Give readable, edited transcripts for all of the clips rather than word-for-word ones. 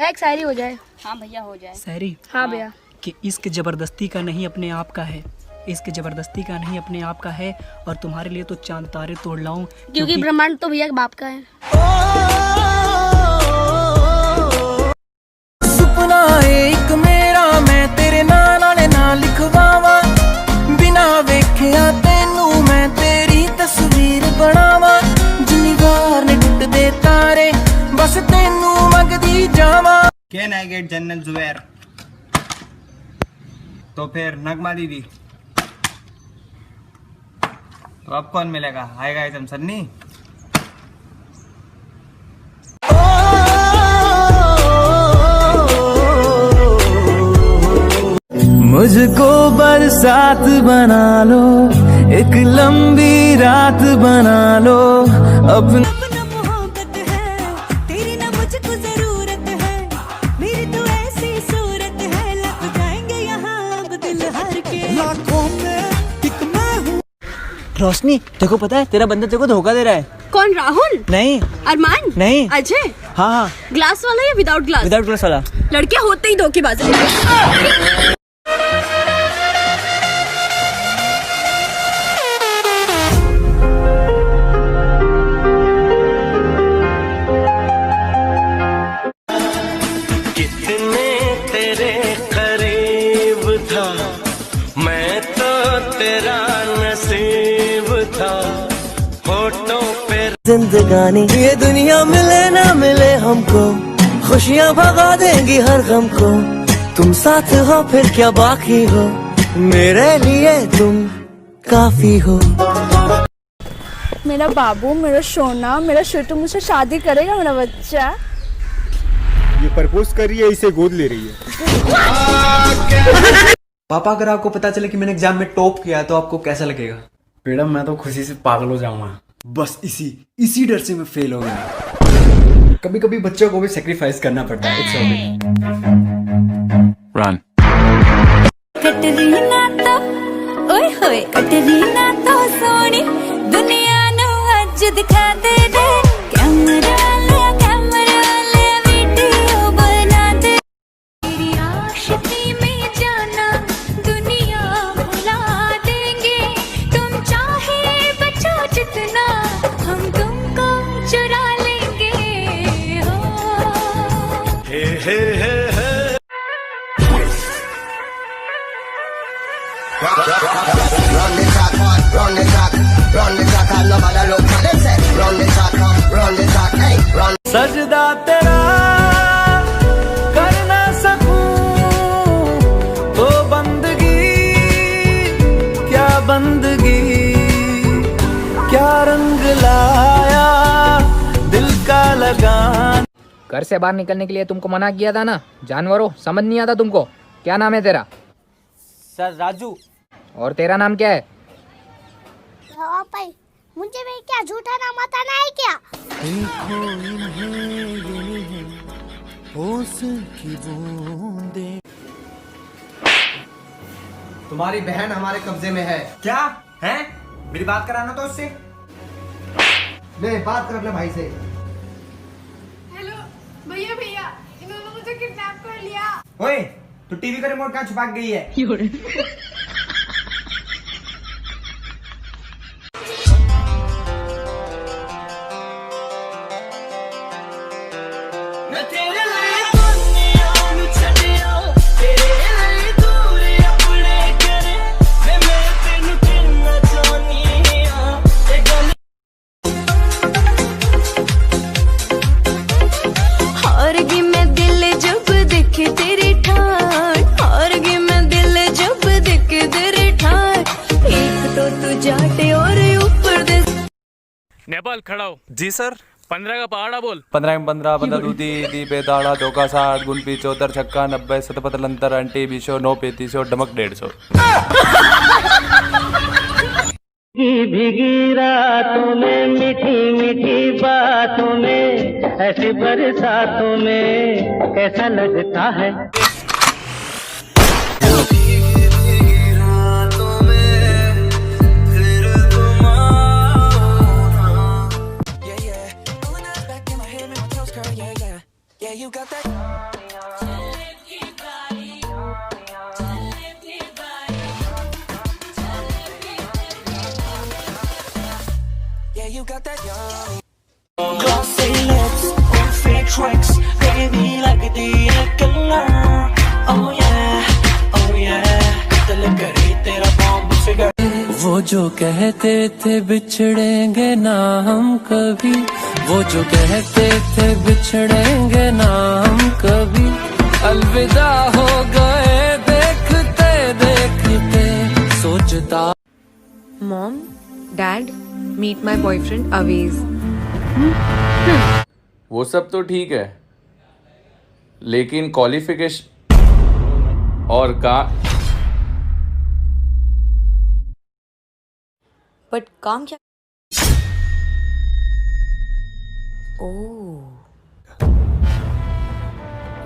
एक शायरी हो जाए। हाँ भैया हो जाए। शायरी? हाँ भैया। कि इश्क जबरदस्ती का नहीं अपने आप का है, इश्क जबरदस्ती का नहीं अपने आप का है, और तुम्हारे लिए तो चांद तारे तोड़ लाऊं क्योंकि ब्रह्मांड तो भैया बाप का है। सुपना एक मेरा मैं तेरे नाल ना लिखवावा, बिना वेखिया तेनू मैं तेरी तस्वीर बनावा, जिन्नी वार ने टुटदे तारे बस तेनू मंगदी जावा। Can I get general Zubair? तो फिर नगमा दीदी। तो अब कौन मिलेगा? आएगा एकदम सन्नी। मुझको बरसात बना लो, एक लंबी रात बना लो, अपना मोहब्बत है तेरी ना मुझको जरूरत है, मेरी तो ऐसी सूरत है लग जाएंगे यहाँ अब दिल हार के। लाखों में एक मैं हूँ। रोशनी देखो, पता है तेरा बंदा तेरे को धोखा दे रहा है। कौन? राहुल? नहीं। अरमान? नहीं। अजय? हाँ, ग्लास वाला या विदाउट ग्लास? विदाउट ग्लास वाला। लड़के होते ही धोखेबाज हैं। कितने तेरे करीब था, मैं तो तेरा नसीब था, होठों पे जिंदगानी। ये दुनिया मिले ना मिले हमको, खुशियाँ भगा देंगी हर गम को, तुम साथ हो फिर क्या बाकी हो, मेरे लिए तुम काफी हो। मेरा बाबू, मेरा सोना, मेरा छोटू मुझसे शादी करेगा मेरा बच्चा। ये प्रपोज कर रही है, इसे गोद ले रही है। पापा, अगर आपको पता चले कि मैंने एग्जाम में टॉप किया तो आपको कैसा लगेगा? मैडम मैं तो खुशी से पागल हो जाऊंगा। बस इसी डर से मैं फेल हो गया। कभी कभी बच्चों को भी सेक्रीफाइस करना पड़ता है। It's okay. रन। कटरीना तो ओए होए, कटरीना तो सोनी दुनिया नु अज दिखा दे दे, कैमरा ले वीडियो बना दे, तेरी आशिकी में जाना दुनिया भुला देंगे, तुम चाहे बचो जितना हम तुमको चुरा लेंगे हो। हे हे हे हे। Run the track, run the track, run the track, and nobody look at them say, run the track, run the track, hey, run. सजदा तेरा कर ना सकूं तो बंदगी, क्या बंदगी, क्या रंग लाया दिल का लगान। घर से बाहर निकलने के लिए तुमको मना किया था ना जानवरों, समझ नहीं आता तुमको? क्या नाम है तेरा? सर राजू। और तेरा नाम क्या है? मुझे भी क्या झूठा नाम आता ना है क्या? तुम्हारी बहन हमारे कब्जे में है। क्या है? मेरी बात कराना तो उससे। ले बात कर अपने भाई से। हेलो भैया, इन्होंने मुझे किडनैप कर लिया। ओए, तो टीवी का रिमोट कहाँ छुपा के गई है? हारगी मैं दिल जब देखे तेरी ठान, हारगी मैं दिल जब देखे तेरी ठान, एक तो तू जाटे और ऊपर दे। नेपाल खड़ा हो। जी सर। 15 का पहाड़ा बोल। 15 में 15, 15 दूधी दी बेदाड़ा चौका 60 गुण पी 74 छक्का 90 सतपथ लंतर अंटी 20 9 35 डमक 150। भीगी रातों में मीठी मीठी बातों में, ऐसी बरसातों में कैसा लगता है। You got that वो जो कहते थे बिछड़ेंगे ना हम कभी, वो जो कहते थे बिछड़ेंगे ना हम कभी, अलविदा हो गए देखते देखते सोचता। Mom, dad, meet my boyfriend Awez. वो सब तो ठीक है, लेकिन क्वालिफिकेशन और का बट काम क्या? ओह,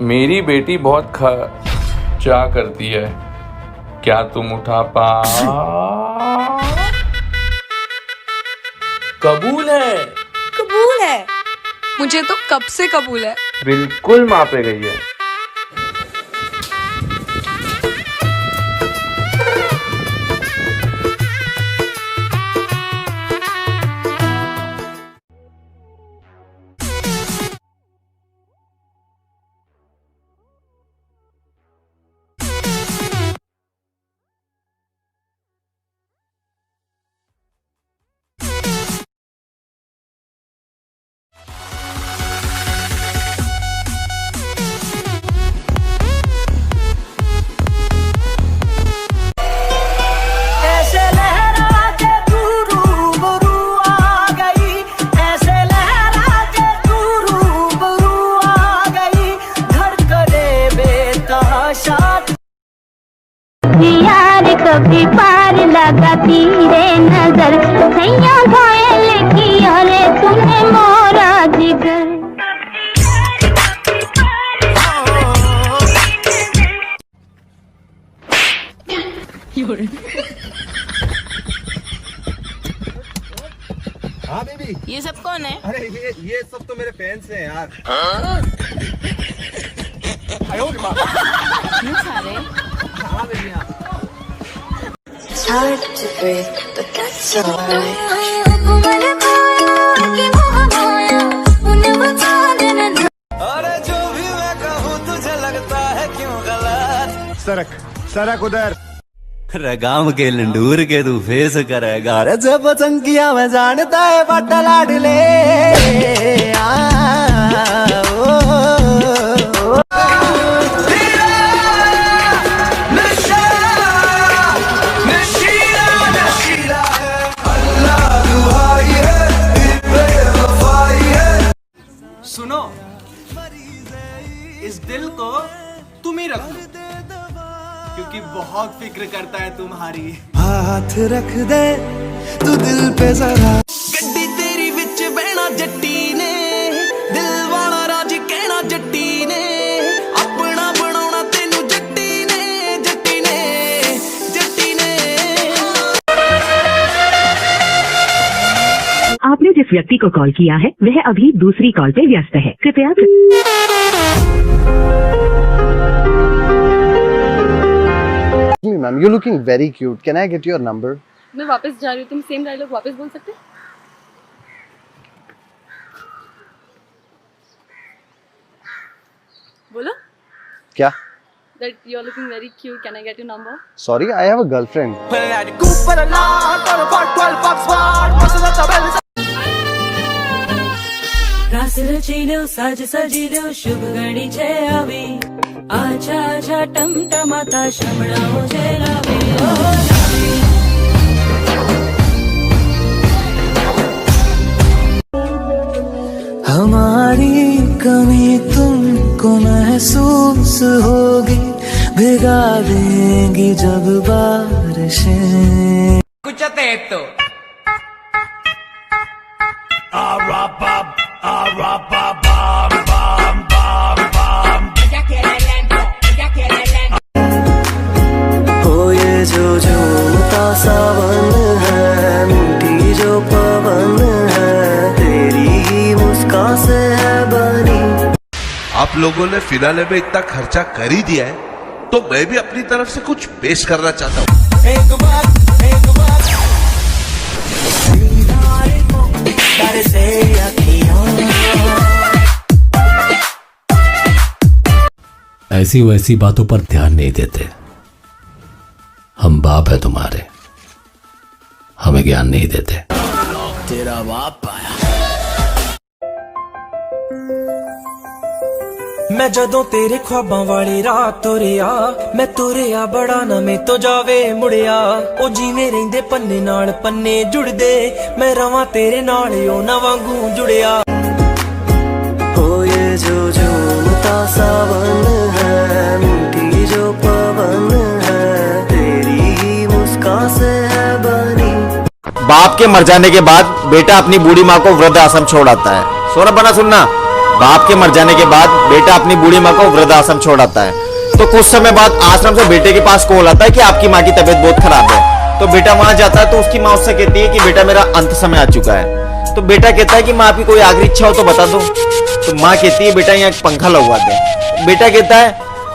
मेरी बेटी बहुत खर्चा करती है, क्या तुम उठा पा? कबूल है। कबूल है। मुझे तो कब से कबूल है। बिल्कुल माँ पे गई है। यार कभी पार लगाती रे नजर, सैया घायल किया रे तूने मोरा जिगर। हाँ बेबी, ये सब कौन है? अरे ये सब तो मेरे फैंस हैं यार। सारे हाँ बेबी, हाँ। अरे जो भी मैं कहूँ तुझे लगता है क्यों गलत? सरक सरक उधर। गांव के लंडूर के तू फेस करेगा रे, जब चंकिया में जानता है बट्टा लाडले। सुनो, इस दिल को तुम ही रख लो, क्योंकि बहुत फिक्र करता है तुम्हारी। हाथ रख दे तू दिल पे जरा, गड्डी तेरी विच बहना जट्टी ने, दिल वाला राज कहना जट्टी ने, अपना बनाना तेनू जट्टी ने, जट्टी ने, जट्टी ने। आपने जिस व्यक्ति को कॉल किया है वह अभी दूसरी कॉल पे व्यस्त है, कृपया। Ma'am, you looking very cute, can I get your number? मैं वापस जा रही हूँ, तुम सेम डायलॉग वापस बोल सकते? बोलो। क्या? That you are looking very cute. Can I get your number? Sorry, I have a girlfriend. રાસ રચી લ્યો, સાજ સજી લ્યો, શુભ ઘડી છે આવી, આછા આછા ટમટમાતા શમણાઓ છે લાવી, ઓ લાવી। हमारी कमी तुमको महसूस होगी, भिगा देंगी जब बारिशें। Escúchate esto. हो ये जो झूमता सावन है, मीठी जो पवन है, तेरी ही मुस्कान से है बनी। आप लोगों ने फिनाले में इतना खर्चा कर ही दिया है, तो मैं भी अपनी तरफ से कुछ पेश करना चाहता हूँ। एक बात प्यार से अखियां। ऐसी वैसी बातों पर ध्यान नहीं देते। हम बाप है तुम्हारे, हमें ज्ञान नहीं देते। तेरा बाप आया। मैं जदों तेरे ख्वाबां वाली रात तुरिया, मैं तुरिया बड़ा ना मैं तो जावे मुड़िया। ओ जिवें रहिंदे पन्ने नाल पन्ने जुड़दे, मैं रवां तेरे नाल ओ ना वांगू जुड़िया। हो ये जो झूमता सावन है, मीठी जो पवन है, तेरी ही मुस्कान से है बनी। बाप के मर जाने के बाद बेटा अपनी बूढ़ी माँ को वृद्ध आश्रम छोड़ आता है। सोना बना सुनना, बाप के मर जाने के बाद बेटा अपनी बूढ़ी माँ को वृद्ध आश्रम छोड़ आता है। तो कुछ समय बाद आश्रम से बेटे के पास कॉल आता है कि आपकी माँ की तबीयत बहुत खराब है। तो बेटा वहां जाता है तो उसकी माँ उससे कहती है कि बेटा मेरा अंत समय आ चुका है। तो बेटा कहता है कि माँ आपकी कोई आखिरी इच्छा हो तो बता दो। तो माँ कहती है बेटा यहाँ एक पंखा लगवा दे। बेटा कहता है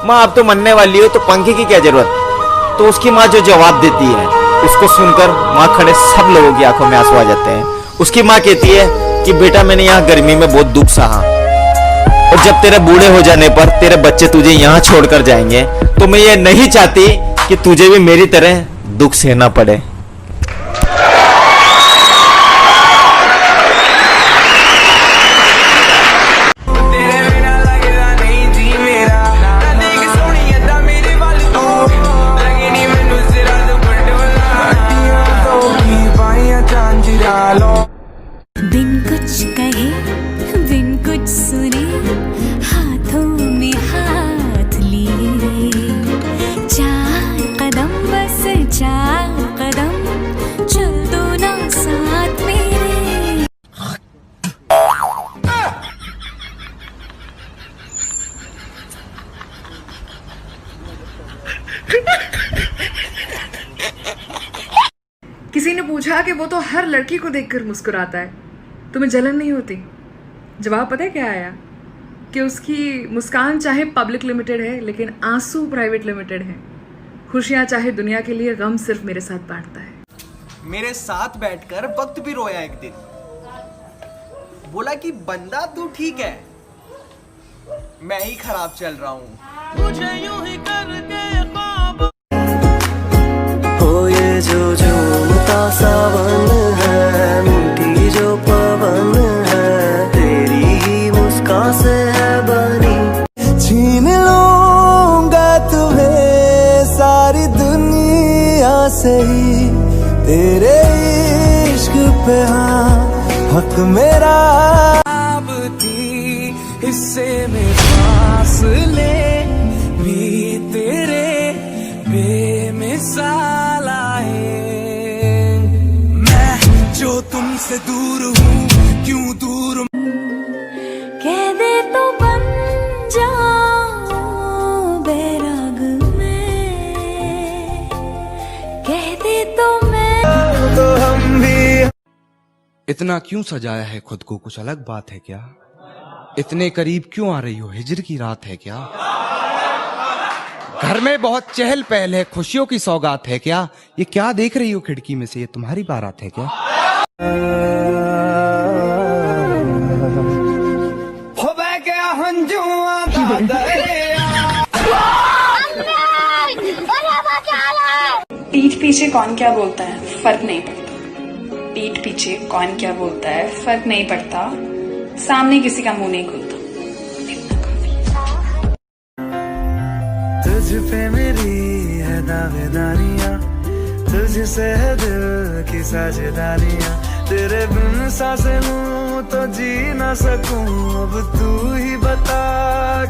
माँ आप तो मरने वाली हो तो पंखे की क्या जरूरत। तो उसकी माँ जो जवाब देती है उसको सुनकर वहां खड़े सब लोगों की आंखों में आंसू आ जाते हैं। उसकी माँ कहती है कि बेटा मैंने यहाँ गर्मी में बहुत दुख सहा, और जब तेरे बूढ़े हो जाने पर तेरे बच्चे तुझे यहाँ छोड़कर जाएंगे, तो मैं ये नहीं चाहती कि तुझे भी मेरी तरह दुख सहना पड़े। बिन कुछ कहे बिन कुछ सुने, हाथों में हाथ लिए, चार कदम बस चार कदम, चल दो ना साथ मेरे। किसी ने पूछा कि वो तो हर लड़की को देखकर मुस्कुराता है, तुम्हें जलन नहीं होती? जवाब पता है क्या आया? कि उसकी मुस्कान चाहे पब्लिक लिमिटेड है लेकिन आंसू प्राइवेट लिमिटेड है। खुशियां चाहे दुनिया के लिए, गम सिर्फ मेरे साथ बांटता है। मेरे साथ बैठकर वक्त भी रोया एक दिन, बोला कि बंदा तू ठीक है, मैं ही खराब चल रहा हूँ। मुझे यूं ही करके ख्वाब। हो ये जो झूमता सावन है, मीठी जो पवन है, तेरी ही मुस्कान से है बनी। छीन लूंगा तुम्हें सारी दुनिया से ही, तेरे इश्क पे हाँ हक मेरा। अब थी हिस्से में फासले भी तेरे बेमिसाल आए। मैं जो तुमसे दूर हूँ क्यों दूर। कह दे तो बन जाऊं बैराग में, कह दे तो मैं तो हम भी। इतना क्यों सजाया है खुद को, कुछ अलग बात है क्या? इतने करीब क्यों आ रही हो, हिजर की रात है क्या? घर में बहुत चहल पहल है, खुशियों की सौगात है क्या? ये क्या देख रही हो खिड़की में से, ये तुम्हारी बारात है क्या? पीठ पीछे कौन क्या बोलता है फर्क नहीं पड़ता। पीठ पीछे कौन क्या बोलता है फर्क नहीं पड़ता। सामने किसी का मुंह नहीं खुलता। तुझ पे मेरी है दावेदारियां, तुझसे है दिल की साझेदारियां, तेरे बिन सांसें लूं तो जी ना सकूं, अब तू ही बता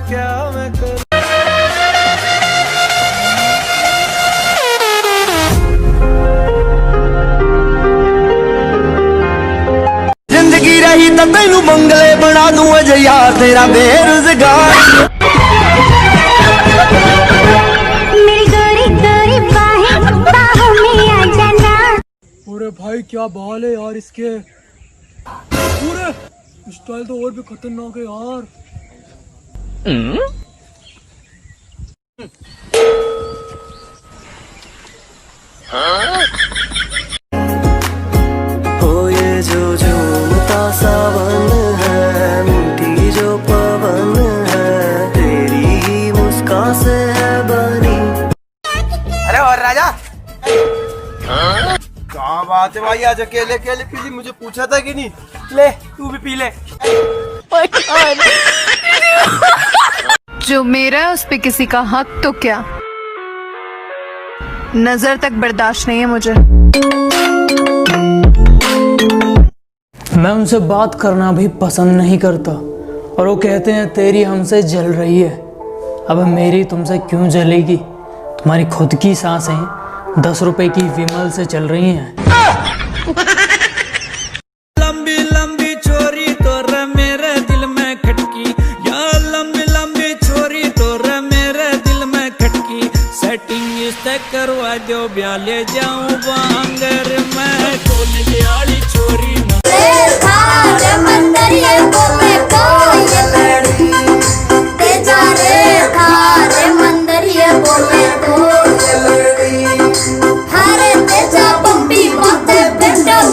क्या मैं करूं। जिंदगी रही तो तेनू मंगले बना दूं अजे यार तेरा बेरोजगार। अरे भाई क्या बाल है यार इसके, पूरे स्टाइल तो और भी खतरनाक है यार। हो ये जो झूमता सा बात है भाई, आज अकेले अकेले पी ली, मुझे पूछा था कि नहीं? ले तू भी पी ले। जो मेरा है उस पे किसी का हक तो क्या, नजर तक बर्दाश्त नहीं है मुझे। मैं उनसे बात करना भी पसंद नहीं करता और वो कहते हैं तेरी हमसे जल रही है। अब मेरी तुमसे क्यों जलेगी? तुम्हारी खुद की सांसें 10 रुपए की विमल से चल रही हैं। लंबी लंबी छोरी तो रे मेरे दिल में खटकी, या लंबी लंबी छोरी तो रे मेरे दिल में खटकी। सेटिंग इससे करवा दो ब्याह ले जाऊं बांगर मैं, खोल दियाली छोरी मंदरिया